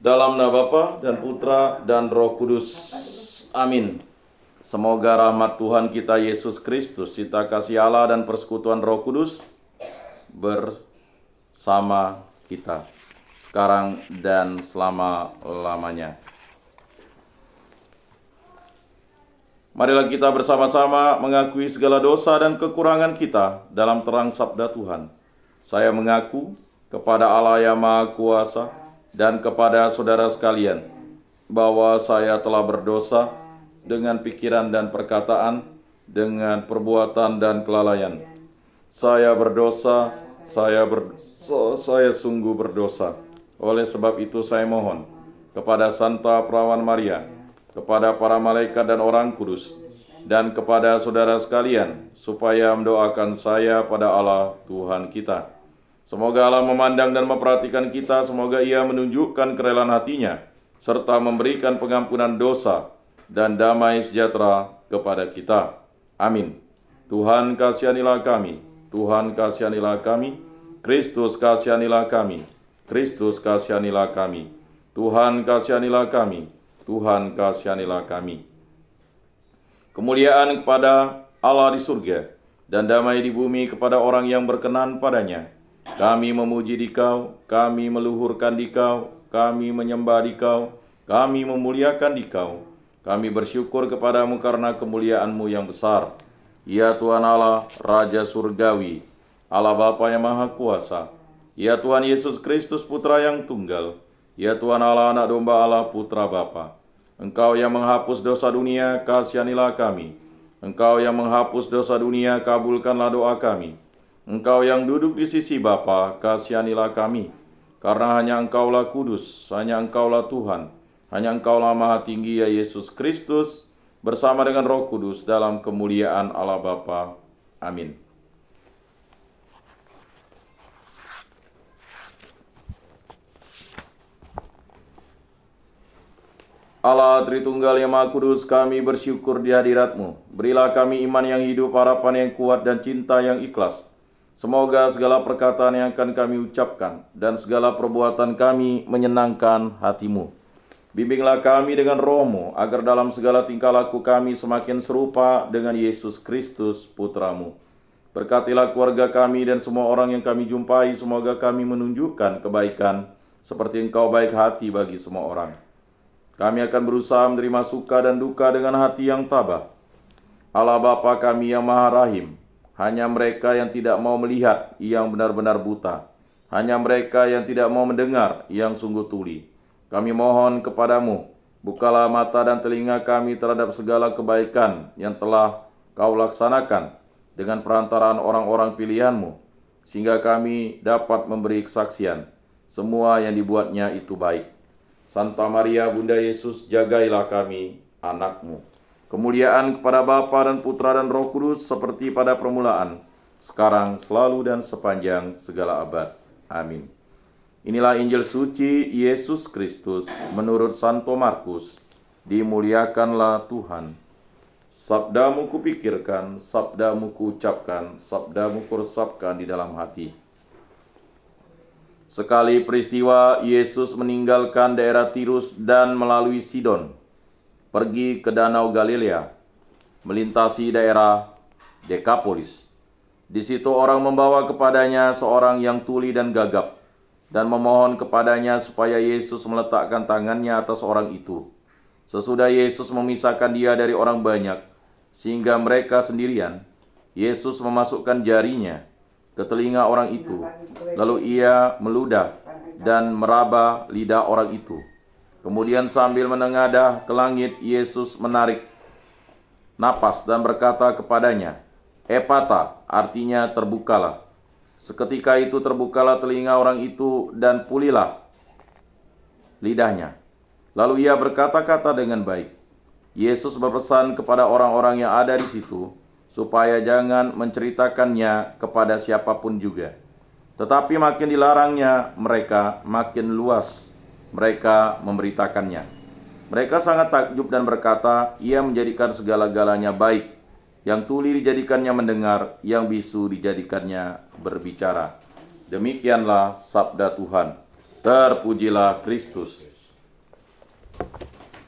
Dalam nama Bapa dan Putra dan Roh Kudus. Amin. Semoga rahmat Tuhan kita Yesus Kristus, cinta kasih Allah dan persekutuan Roh Kudus bersama kita sekarang dan selama-lamanya. Marilah kita bersama-sama mengakui segala dosa dan kekurangan kita dalam terang sabda Tuhan. Saya mengaku kepada Allah yang Maha Kuasa dan kepada saudara sekalian bahwa saya telah berdosa dengan pikiran dan perkataan, dengan perbuatan dan kelalaian. Saya berdosa, saya sungguh berdosa. Oleh sebab itu saya mohon kepada Santa Perawan Maria, kepada para malaikat dan orang kudus, dan kepada saudara sekalian, supaya mendoakan saya pada Allah Tuhan kita. Semoga Allah memandang dan memperhatikan kita, semoga Ia menunjukkan kerelaan hatinya, serta memberikan pengampunan dosa dan damai sejahtera kepada kita. Amin. Tuhan kasihanilah kami, Tuhan kasihanilah kami, Kristus kasihanilah kami, Kristus kasihanilah kami, Tuhan kasihanilah kami, Tuhan kasihanilah kami. Kemuliaan kepada Allah di surga dan damai di bumi kepada orang yang berkenan padanya. Kami memuji Dikau, kami meluhurkan Dikau, kami menyembah Dikau, kami memuliakan Dikau. Kami bersyukur kepadamu karena kemuliaan-Mu yang besar. Ya Tuhan Allah, Raja Surgawi, Allah Bapa yang Maha Kuasa. Ya Tuhan Yesus Kristus Putra yang Tunggal. Ya Tuhan Allah, Anak Domba Allah, Putra Bapa. Engkau yang menghapus dosa dunia, kasihanilah kami. Engkau yang menghapus dosa dunia, kabulkanlah doa kami. Engkau yang duduk di sisi Bapa, kasihanilah kami. Karena hanya Engkaulah kudus, hanya Engkaulah Tuhan, hanya Engkaulah Maha Tinggi ya Yesus Kristus, bersama dengan Roh Kudus dalam kemuliaan Allah Bapa. Amin. Allah Tritunggal yang Maha Kudus, kami bersyukur di hadirat-Mu. Berilah kami iman yang hidup, harapan yang kuat, dan cinta yang ikhlas. Semoga segala perkataan yang akan kami ucapkan dan segala perbuatan kami menyenangkan hati-Mu. Bimbinglah kami dengan Roh-Mu, agar dalam segala tingkah laku kami semakin serupa dengan Yesus Kristus, Putra-Mu. Berkatilah keluarga kami dan semua orang yang kami jumpai, semoga kami menunjukkan kebaikan, seperti Engkau baik hati bagi semua orang. Kami akan berusaha menerima suka dan duka dengan hati yang tabah. Allah Bapa kami yang Maha Rahim, hanya mereka yang tidak mau melihat yang benar-benar buta, hanya mereka yang tidak mau mendengar yang sungguh tuli. Kami mohon kepadamu, bukalah mata dan telinga kami terhadap segala kebaikan yang telah Kau laksanakan dengan perantaraan orang-orang pilihan-Mu, sehingga kami dapat memberi kesaksian, semua yang dibuatnya itu baik. Santa Maria Bunda Yesus, jagailah kami, anak-Mu. Kemuliaan kepada Bapa dan Putra dan Roh Kudus, seperti pada permulaan, sekarang, selalu, dan sepanjang segala abad. Amin. Inilah Injil suci Yesus Kristus menurut Santo Markus. Dimuliakanlah Tuhan. Sabdamu kupikirkan, sabdamu kuucapkan, sabdamu kuresapkan di dalam hati. Sekali peristiwa, Yesus meninggalkan daerah Tirus dan melalui Sidon, pergi ke Danau Galilea, melintasi daerah Dekapolis. Di situ orang membawa kepadanya seorang yang tuli dan gagap, dan memohon kepadanya supaya Yesus meletakkan tangannya atas orang itu. Sesudah Yesus memisahkan dia dari orang banyak, sehingga mereka sendirian, Yesus memasukkan jarinya ke telinga orang itu, lalu Ia meludah dan meraba lidah orang itu. Kemudian sambil menengadah ke langit, Yesus menarik napas dan berkata kepadanya, "Epata," artinya terbukalah. Seketika itu terbukalah telinga orang itu dan pulihlah lidahnya. Lalu ia berkata-kata dengan baik. Yesus berpesan kepada orang-orang yang ada di situ, supaya jangan menceritakannya kepada siapapun juga. Tetapi makin dilarangnya mereka, makin luas mereka memberitakannya. Mereka sangat takjub dan berkata, "Ia menjadikan segala-galanya baik. Yang tuli dijadikannya mendengar, yang bisu dijadikannya berbicara." Demikianlah sabda Tuhan. Terpujilah Kristus.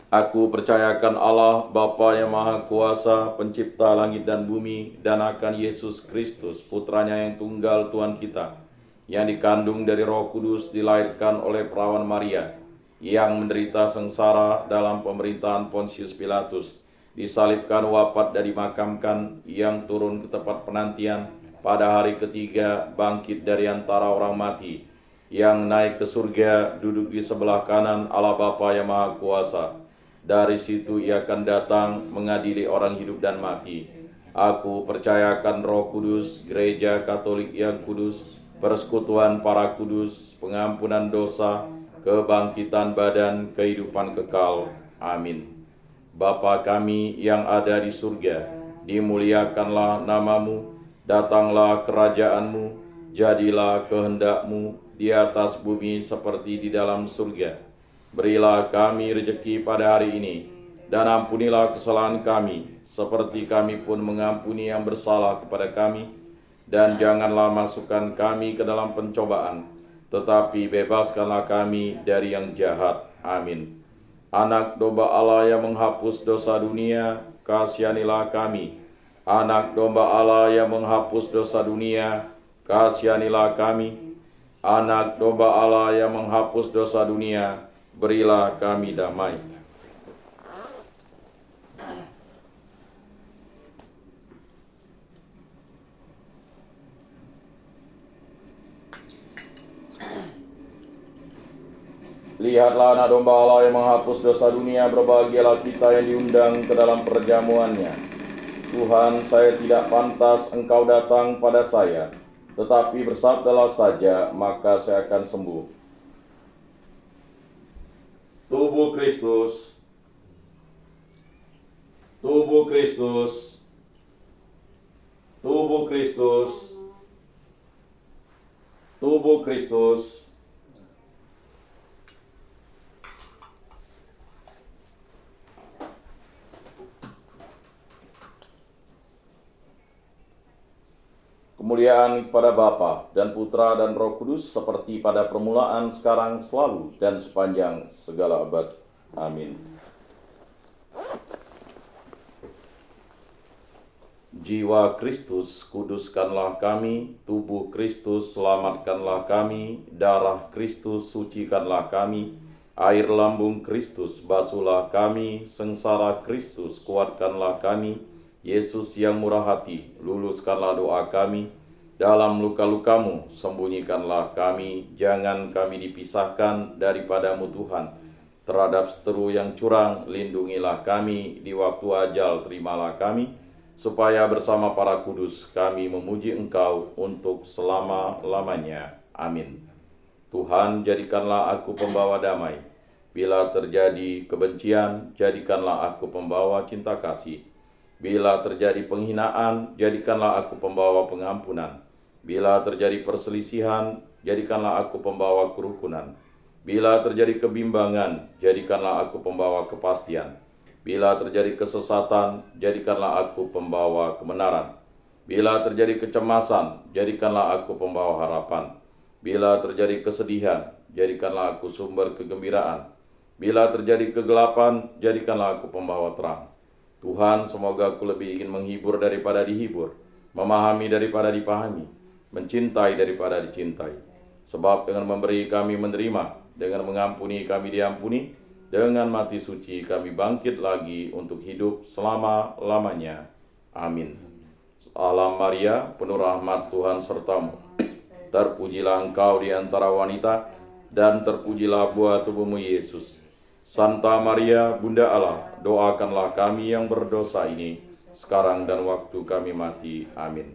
Aku percayakan Allah, Bapa yang Maha Kuasa, pencipta langit dan bumi, dan akan Yesus Kristus, putranya yang tunggal Tuhan kita, yang dikandung dari Roh Kudus, dilahirkan oleh perawan Maria, yang menderita sengsara dalam pemerintahan Pontius Pilatus, disalibkan, wafat dan dimakamkan, yang turun ke tempat penantian, pada hari ketiga bangkit dari antara orang mati, yang naik ke surga, duduk di sebelah kanan Allah Bapa yang Maha Kuasa. Dari situ ia akan datang mengadili orang hidup dan mati. Aku percayakan Roh Kudus, Gereja Katolik yang kudus, persekutuan para kudus, pengampunan dosa, kebangkitan badan, kehidupan kekal. Amin. Bapa kami yang ada di surga, dimuliakanlah namamu, datanglah kerajaanmu, jadilah kehendakmu di atas bumi seperti di dalam surga. Berilah kami rejeki pada hari ini, dan ampunilah kesalahan kami, seperti kami pun mengampuni yang bersalah kepada kami. Dan janganlah masukkan kami ke dalam pencobaan, tetapi bebaskanlah kami dari yang jahat. Amin. Anak domba Allah yang menghapus dosa dunia, kasihanilah kami. Anak domba Allah yang menghapus dosa dunia, kasihanilah kami. Anak domba Allah yang menghapus dosa dunia, berilah kami damai. Lihatlah anak domba Allah yang menghapus dosa dunia, berbahagialah kita yang diundang ke dalam perjamuannya. Tuhan, saya tidak pantas Engkau datang pada saya, tetapi bersabdalah saja, maka saya akan sembuh. Tubuh Kristus, tubuh Kristus, tubuh Kristus, tubuh Kristus. Kemuliaan kepada Bapa dan Putra dan Roh Kudus, seperti pada permulaan, sekarang, selalu, dan sepanjang segala abad. Amin. Jiwa Kristus, kuduskanlah kami. Tubuh Kristus, selamatkanlah kami. Darah Kristus, sucikanlah kami. Air lambung Kristus, basuhlah kami. Sengsara Kristus, kuatkanlah kami. Yesus yang murah hati, luluskanlah doa kami. Dalam luka-lukamu, sembunyikanlah kami. Jangan kami dipisahkan daripadamu Tuhan. Terhadap seteru yang curang, lindungilah kami. Di waktu ajal, terimalah kami, supaya bersama para kudus kami memuji Engkau untuk selama-lamanya. Amin. Tuhan, jadikanlah aku pembawa damai. Bila terjadi kebencian, jadikanlah aku pembawa cinta kasih. Bila terjadi penghinaan, jadikanlah aku pembawa pengampunan. Bila terjadi perselisihan, jadikanlah aku pembawa kerukunan. Bila terjadi kebimbangan, jadikanlah aku pembawa kepastian. Bila terjadi kesesatan, jadikanlah aku pembawa kebenaran. Bila terjadi kecemasan, jadikanlah aku pembawa harapan. Bila terjadi kesedihan, jadikanlah aku sumber kegembiraan. Bila terjadi kegelapan, jadikanlah aku pembawa terang. Tuhan, semoga aku lebih ingin menghibur daripada dihibur, memahami daripada dipahami, mencintai daripada dicintai. Sebab dengan memberi kami menerima, dengan mengampuni kami diampuni, dengan mati suci kami bangkit lagi untuk hidup selama-lamanya. Amin. Salam Maria, penuh rahmat Tuhan sertamu. Terpujilah engkau di antara wanita, dan terpujilah buah tubuhmu Yesus. Santa Maria, Bunda Allah, doakanlah kami yang berdosa ini, sekarang dan waktu kami mati. Amin.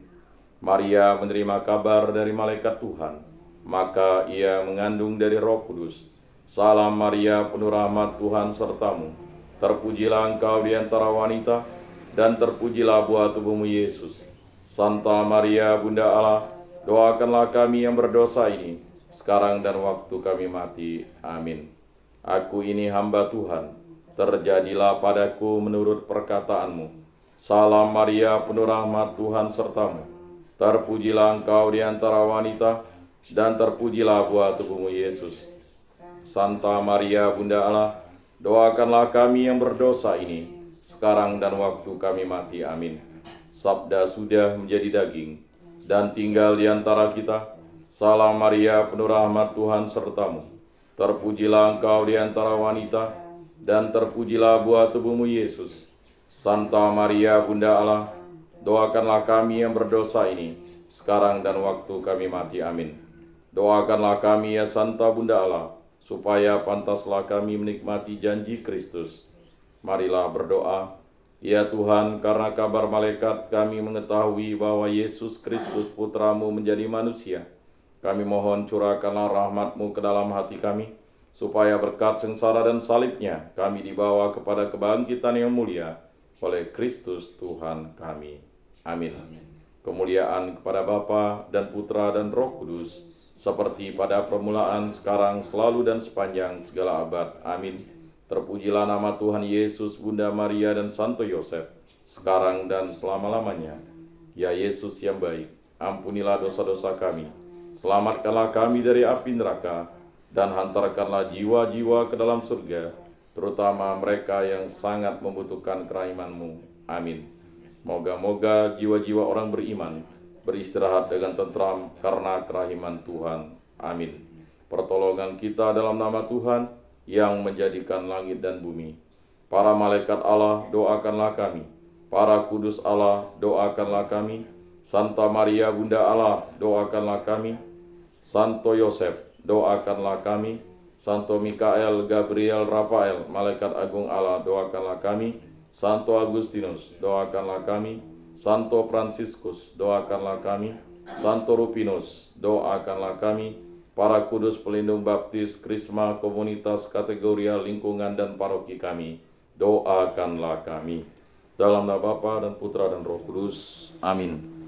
Maria menerima kabar dari malaikat Tuhan, maka ia mengandung dari Roh Kudus. Salam Maria, penuh rahmat Tuhan sertamu. Terpujilah engkau di antara wanita, dan terpujilah buah tubuhmu Yesus. Santa Maria, Bunda Allah, doakanlah kami yang berdosa ini, sekarang dan waktu kami mati. Amin. Aku ini hamba Tuhan, terjadilah padaku menurut perkataanmu. Salam Maria, penuh rahmat Tuhan sertamu. Terpujilah engkau di antara wanita, dan terpujilah buah tubuhmu Yesus. Santa Maria, Bunda Allah, doakanlah kami yang berdosa ini, sekarang dan waktu kami mati. Amin. Sabda sudah menjadi daging dan tinggal di antara kita. Salam Maria, penuh rahmat, Tuhan sertamu. Terpujilah engkau di antara wanita, dan terpujilah buah tubuhmu Yesus. Santa Maria, Bunda Allah, doakanlah kami yang berdosa ini, sekarang dan waktu kami mati. Amin. Doakanlah kami ya Santa Bunda Allah, supaya pantaslah kami menikmati janji Kristus. Marilah berdoa. Ya Tuhan, karena kabar malaikat kami mengetahui bahwa Yesus Kristus Putramu menjadi manusia. Kami mohon curahkanlah rahmat-Mu ke dalam hati kami, supaya berkat sengsara dan salibnya kami dibawa kepada kebangkitan yang mulia oleh Kristus Tuhan kami. Amin. Kemuliaan kepada Bapa dan Putra dan Roh Kudus, seperti pada permulaan, sekarang, selalu, dan sepanjang segala abad. Amin. Terpujilah nama Tuhan Yesus, Bunda Maria, dan Santo Yosef, sekarang dan selama-lamanya. Ya Yesus yang baik, ampunilah dosa-dosa kami, selamatkanlah kami dari api neraka, dan hantarkanlah jiwa-jiwa ke dalam surga, terutama mereka yang sangat membutuhkan kerahiman-Mu. Amin. Moga-moga jiwa-jiwa orang beriman beristirahat dengan tentram karena kerahiman Tuhan. Amin. Pertolongan kita dalam nama Tuhan yang menjadikan langit dan bumi. Para malaikat Allah, doakanlah kami. Para kudus Allah, doakanlah kami. Santa Maria, Bunda Allah, doakanlah kami. Santo Yosef, doakanlah kami. Santo Mikael, Gabriel, Rafael, malaikat agung Allah, doakanlah kami. Santo Agustinus, doakanlah kami. Santo Fransiskus, doakanlah kami. Santo Rupinus, doakanlah kami. Para kudus pelindung baptis, krisma, komunitas, kategoria, lingkungan, dan paroki kami, doakanlah kami. Dalam nama Bapa dan Putra dan Roh Kudus. Amin.